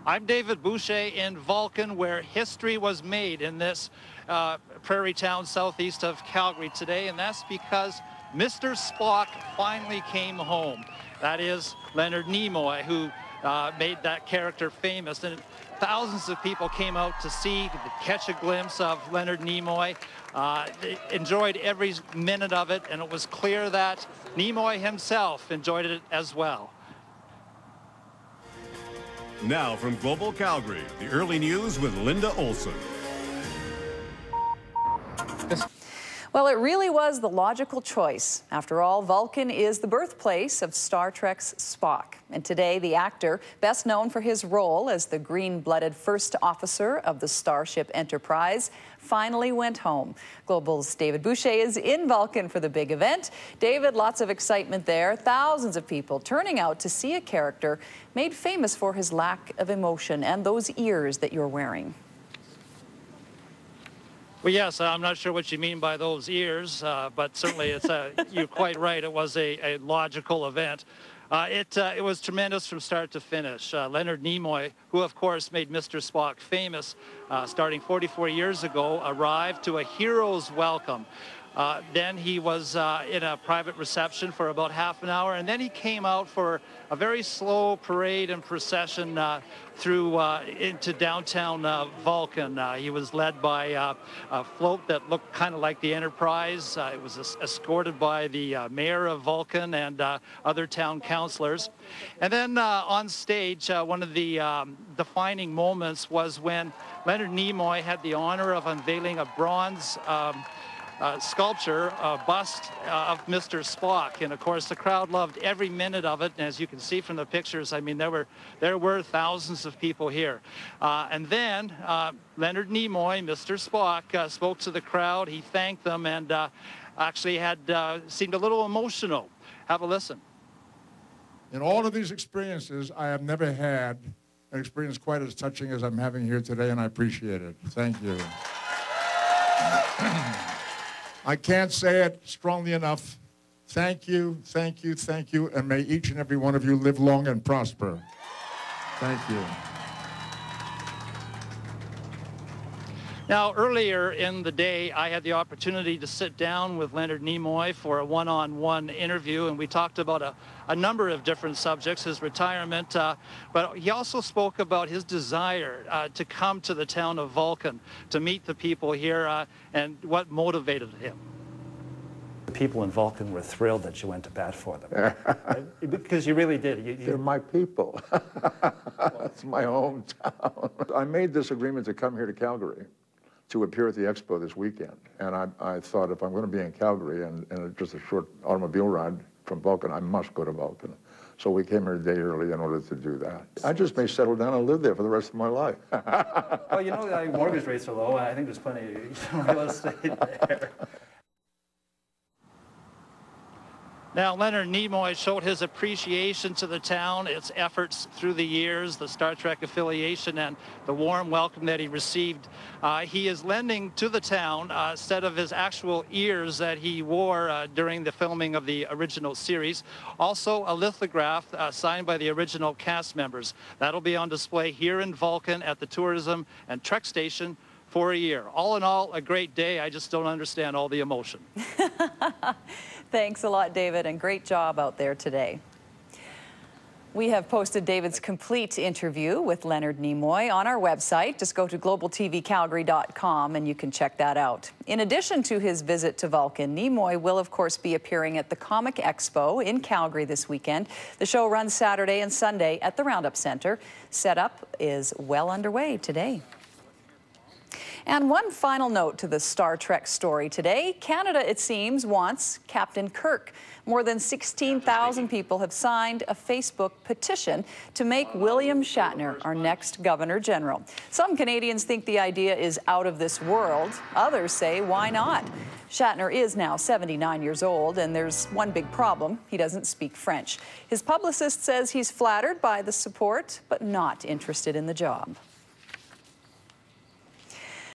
I'm David Boucher in Vulcan, where history was made in this prairie town southeast of Calgary today, and that's because Mr. Spock finally came home. That is Leonard Nimoy, who made that character famous. And thousands of people came out to see, to catch a glimpse of Leonard Nimoy. They enjoyed every minute of it, and it was clear that Nimoy himself enjoyed it as well. Now from Global Calgary, the early news with Linda Olson. Well, it really was the logical choice. After all, Vulcan is the birthplace of Star Trek's Spock. And today, the actor, best known for his role as the green-blooded first officer of the Starship Enterprise, finally went home. Global's David Boucher is in Vulcan for the big event. David, lots of excitement there. Thousands of people turning out to see a character made famous for his lack of emotion and those ears that you're wearing. Well, yes, I'm not sure what you mean by those ears, but certainly it's you're quite right. It was a logical event. It was tremendous from start to finish. Leonard Nimoy, who of course made Mr. Spock famous starting 44 years ago, arrived to a hero's welcome. Then he was in a private reception for about half an hour, and then he came out for a very slow parade and procession through into downtown Vulcan. He was led by a float that looked kind of like the Enterprise. It was escorted by the mayor of Vulcan and other town councilors. And then on stage, one of the defining moments was when Leonard Nimoy had the honor of unveiling a bronze sculpture, bust of Mr. Spock, and of course the crowd loved every minute of it. And as you can see from the pictures, I mean, there were thousands of people here. And then Leonard Nimoy, Mr. Spock, spoke to the crowd. He thanked them and actually had seemed a little emotional. Have a listen. In all of these experiences, I have never had an experience quite as touching as I'm having here today, and I appreciate it. Thank you. I can't say it strongly enough. Thank you, thank you, thank you, and may each and every one of you live long and prosper. Thank you. Now, earlier in the day, I had the opportunity to sit down with Leonard Nimoy for a one-on-one interview, and we talked about a number of different subjects, his retirement, but he also spoke about his desire to come to the town of Vulcan, to meet the people here, and what motivated him. The people in Vulcan were thrilled that you went to bat for them. Because you really did. They're my people. It's my hometown. I made this agreement to come here to Calgary to appear at the expo this weekend. And I thought, if I'm going to be in Calgary and just a short automobile ride from Vulcan, I must go to Vulcan. So we came here a day early in order to do that. I just may settle down and live there for the rest of my life. Well, you know, mortgage rates are low. I think there's plenty of real estate there. Now, Leonard Nimoy showed his appreciation to the town, its efforts through the years, the Star Trek affiliation, and the warm welcome that he received. He is lending to the town a set of his actual ears that he wore during the filming of the original series. Also, a lithograph signed by the original cast members. That'll be on display here in Vulcan at the Tourism and Trek Station for a year. All in all, a great day. I just don't understand all the emotion. Thanks a lot, David, and great job out there today. We have posted David's complete interview with Leonard Nimoy on our website. Just go to globaltvcalgary.com and you can check that out. In addition to his visit to Vulcan, Nimoy will, of course, be appearing at the Comic Expo in Calgary this weekend. The show runs Saturday and Sunday at the Roundup Centre. Setup is well underway today. And one final note to the Star Trek story today. Canada, it seems, wants Captain Kirk. More than 16,000 people have signed a Facebook petition to make William Shatner our next Governor General. Some Canadians think the idea is out of this world. Others say, why not? Shatner is now 79 years old, and there's one big problem. He doesn't speak French. His publicist says he's flattered by the support, but not interested in the job.